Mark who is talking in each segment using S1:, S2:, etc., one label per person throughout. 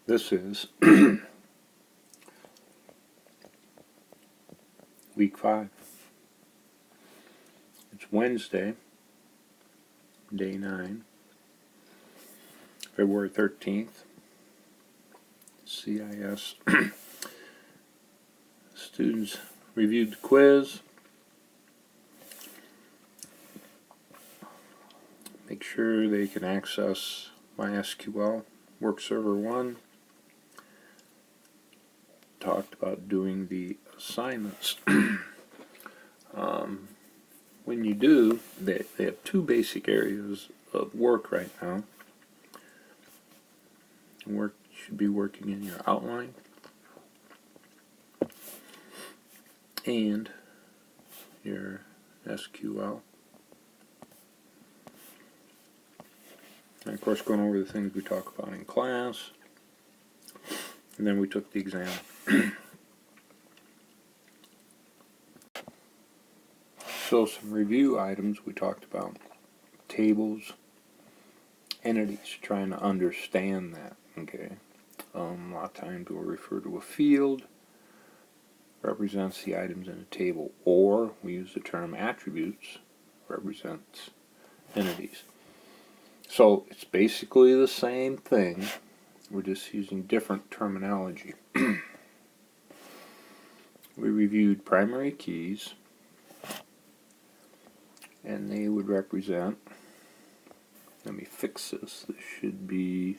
S1: This is week 5. It's Wednesday, day 9, February 13th. CIS students reviewed the quiz. Make sure they can access MySQL Work Server 1. Talked about doing the assignments. When you do, they have two basic areas of work right now. You should be working in your outline and your SQL. And of course, going over the things we talk about in class. And then we took the exam. So some review items we talked about. Tables, entities, trying to understand that. Okay. A lot of times we'll refer to a field, represents the items in a table, or we use the term attributes, represents entities. So it's basically the same thing. We're just using different terminology. We reviewed primary keys, and they would represent, let me fix this, this should be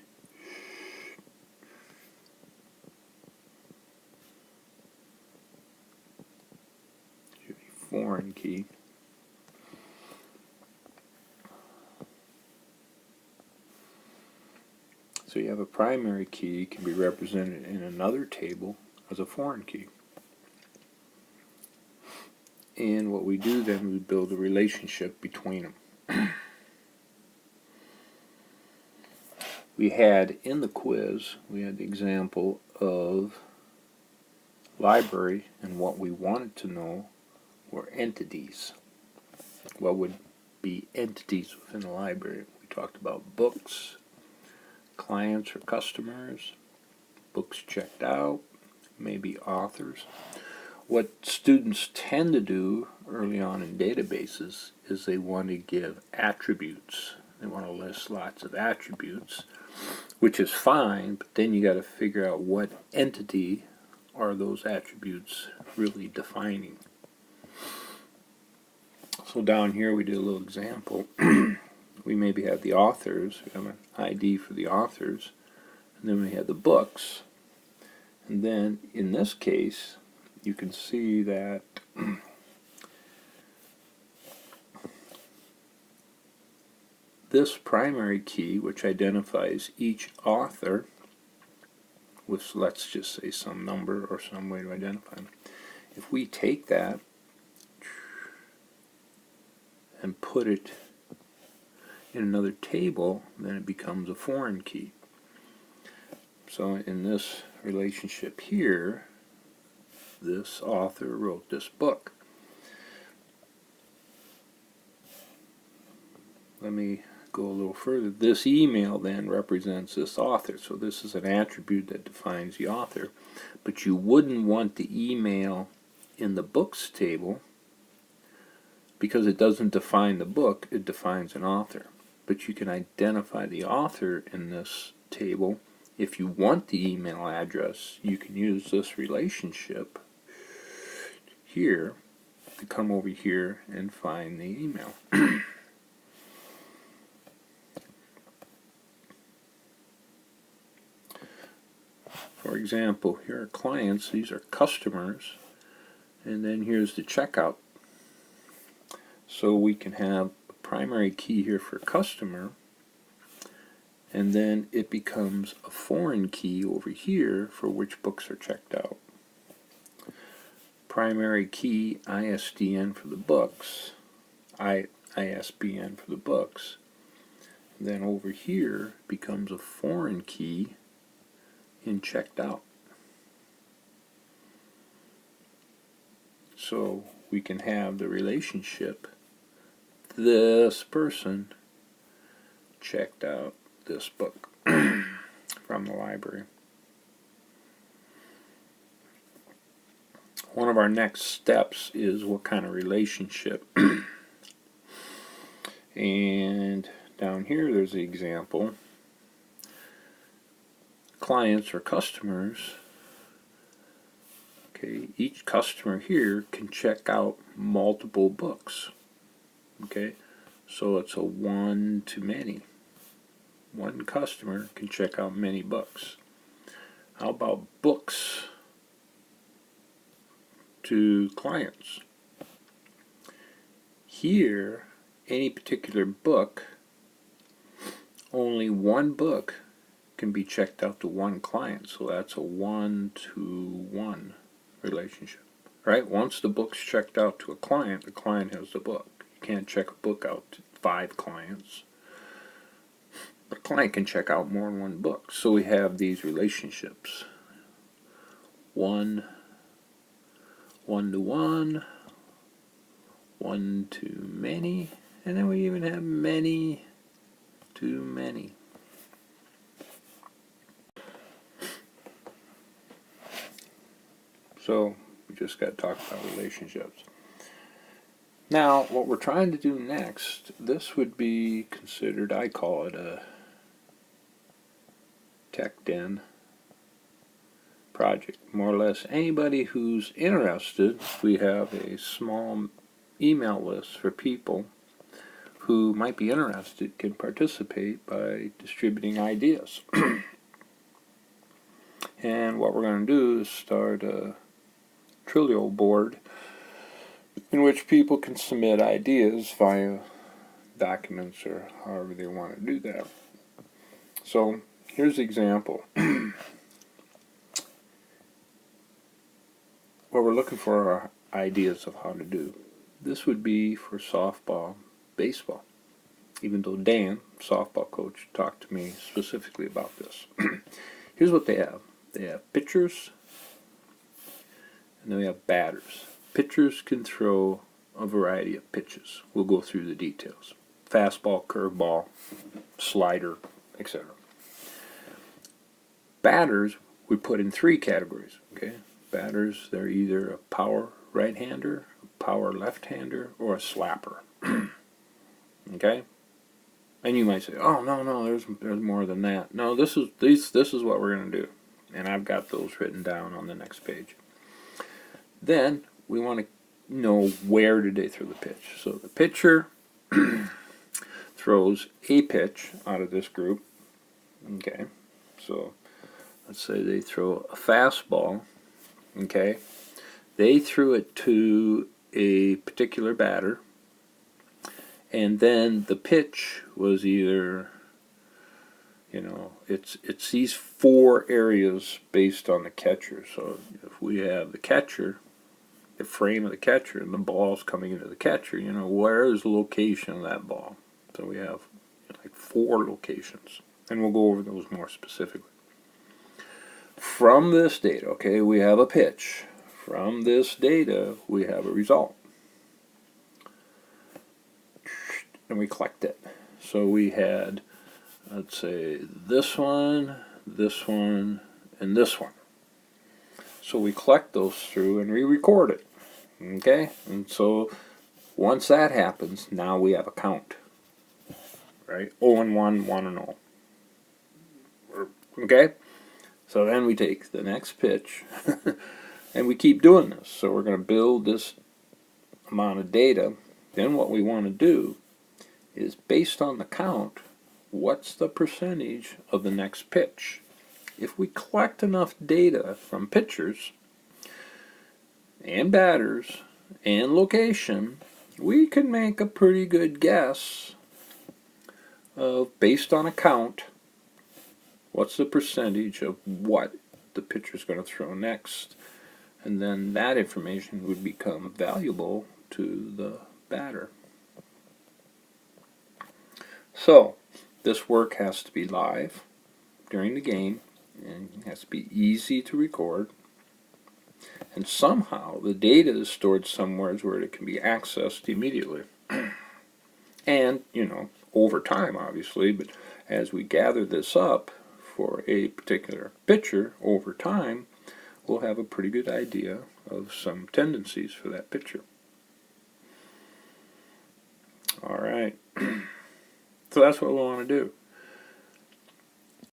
S1: foreign key. So you have a primary key can be represented in another table as a foreign key. And what we do then, we build a relationship between them. We had in the quiz, we had the example of library, and what we wanted to know were entities. What would be entities within the library? We talked about books, clients or customers, books checked out, maybe authors. What students tend to do early on in databases is they want to give attributes. They want to list lots of attributes, which is fine, but then you got to figure out what entity are those attributes really defining. So down here we did a little example. We maybe have the authors, we have an ID for the authors, and then we have the books. And then in this case, you can see that this primary key, which identifies each author with, let's just say, some number or some way to identify them, if we take that and put it in another table, then it becomes a foreign key. So in this relationship here, this author wrote this book. Let me go a little further. This email then represents this author. So this is an attribute that defines the author. But you wouldn't want the email in the books table because it doesn't define the book, it defines an author. But you can identify the author in this table. If you want the email address, you can use this relationship here to come over here and find the email. For example, here are clients, these are customers, and then here's the checkout. So we can have a primary key here for customer, and then it becomes a foreign key over here for which books are checked out. Primary key ISDN for the books, ISBN for the books. And then over here becomes a foreign key in checked out. So we can have the relationship, this person checked out this book from the library. one of our next steps is what kind of relationship. And down here there's the example. Clients or customers. Okay, each customer here can check out multiple books. Okay, so it's a one to many. One customer can check out many books. How about books to clients? Here, any particular book, only one book can be checked out to one client, so that's a one-to-one relationship. Right? Once the book's checked out to a client, the client has the book. You can't check a book out to 5 clients. The client can check out more than one book. So we have these relationships. One-to-one, one-to-many, and then we even have many-to-many. So we just got to talk about relationships. Now, what we're trying to do next, this would be considered, I call it a tech den project. More or less anybody who's interested, we have a small email list for people who might be interested, can participate by distributing ideas. And what we're going to do is start a Trello board in which people can submit ideas via documents or however they want to do that. So here's the example. What we're looking for are ideas of how to do. This would be for softball, baseball. Even though Dan, softball coach, talked to me specifically about this. Here's what they have. They have pitchers, and then we have batters. Pitchers can throw a variety of pitches. We'll go through the details. Fastball, curveball, slider, etc. Batters, we put in 3 categories. Okay, batters, they're either a power right-hander, a power left-hander, or a slapper. Okay, and you might say, "Oh, no, there's more than that." No, this is what we're going to do, and I've got those written down on the next page. Then we want to know where did they throw the pitch. So the pitcher throws a pitch out of this group. Okay, so let's say they throw a fastball. Okay, they threw it to a particular batter, and then the pitch was either, it's these 4 areas based on the catcher. So if we have the catcher, the frame of the catcher, and the ball's coming into the catcher, where is the location of that ball? So we have like 4 locations, and we'll go over those more specifically. From this data, okay, we have a pitch. From this data, we have a result. And we collect it. So we had, let's say, this one, and this one. So we collect those through and we record it. Okay? And so once that happens, now we have a count. Right? 0 and 1, 1 and 0. Okay? So then we take the next pitch and we keep doing this. So we're going to build this amount of data. Then what we want to do is, based on the count, what's the percentage of the next pitch? If we collect enough data from pitchers and batters and location, we can make a pretty good guess of, based on a count, what's the percentage of what the pitcher's going to throw next. And then that information would become valuable to the batter. So this work has to be live during the game, and it has to be easy to record, and somehow the data is stored somewhere where it can be accessed immediately. And, over time, obviously, but as we gather this up for a particular pitcher over time, we'll have a pretty good idea of some tendencies for that picture. Alright, so that's what we want to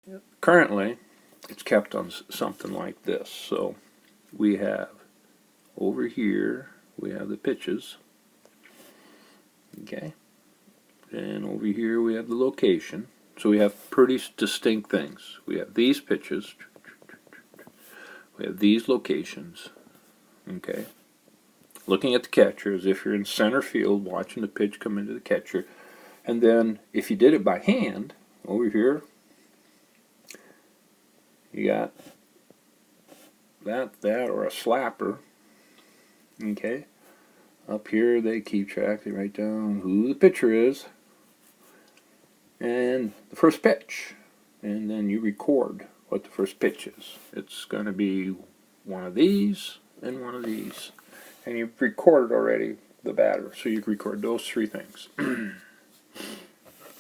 S1: do. Currently, it's kept on something like this. So we have over here, we have the pitches. Okay. And over here we have the location. So we have pretty distinct things. We have these pitches. We have these locations. Okay. Looking at the catcher as if you're in center field watching the pitch come into the catcher. And then if you did it by hand, over here, you got that, or a slapper. Okay. Up here they keep track, they write down who the pitcher is and the first pitch. And then you record what the first pitch is. It's going to be one of these and one of these. And you've recorded already the batter, so you can record those three things.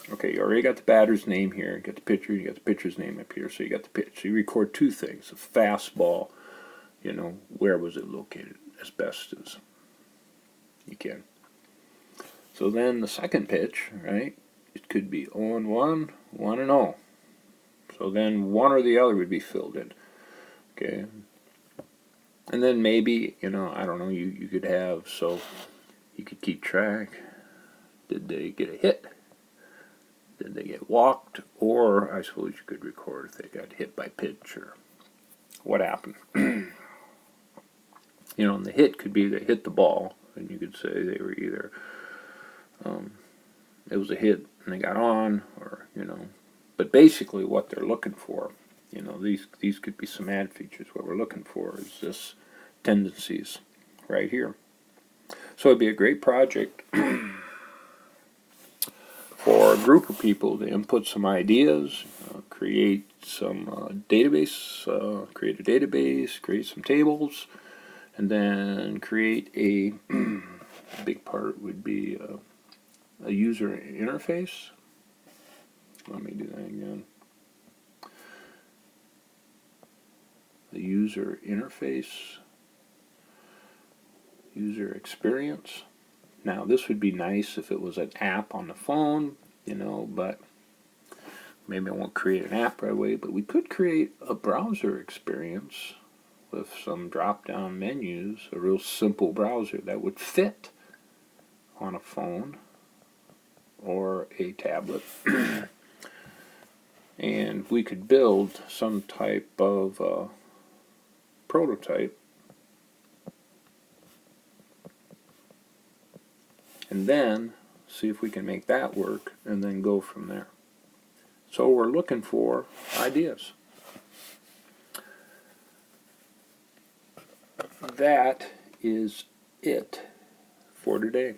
S1: Okay, you already got the batter's name here, you got the pitcher, you got the pitcher's name up here, so you got the pitch. So you record two things, a fastball, you know, where was it located as best as you can. So then the second pitch, right, it could be 0-1, 1-0. So then one or the other would be filled in. Okay. And then maybe, you know, I don't know, you could have, so you could keep track. Did they get a hit? Did they get walked? Or I suppose you could record if they got hit by pitch or what happened. You know, and the hit could be they hit the ball, and you could say they were either, it was a hit and they got on, or, you know, but basically what they're looking for, you know, these could be some ad features. What we're looking for is this tendencies right here. So it'd be a great project for a group of people to input some ideas, create some database, create a database, create some tables, and then create a big part would be a user interface. Let me do that again. The user interface, user experience. Now this would be nice if it was an app on the phone, you know, but maybe I won't create an app right away, but we could create a browser experience with some drop-down menus, a real simple browser that would fit on a phone or a tablet. And we could build some type of prototype, and then see if we can make that work, and then go from there. So we're looking for ideas. That is it for today.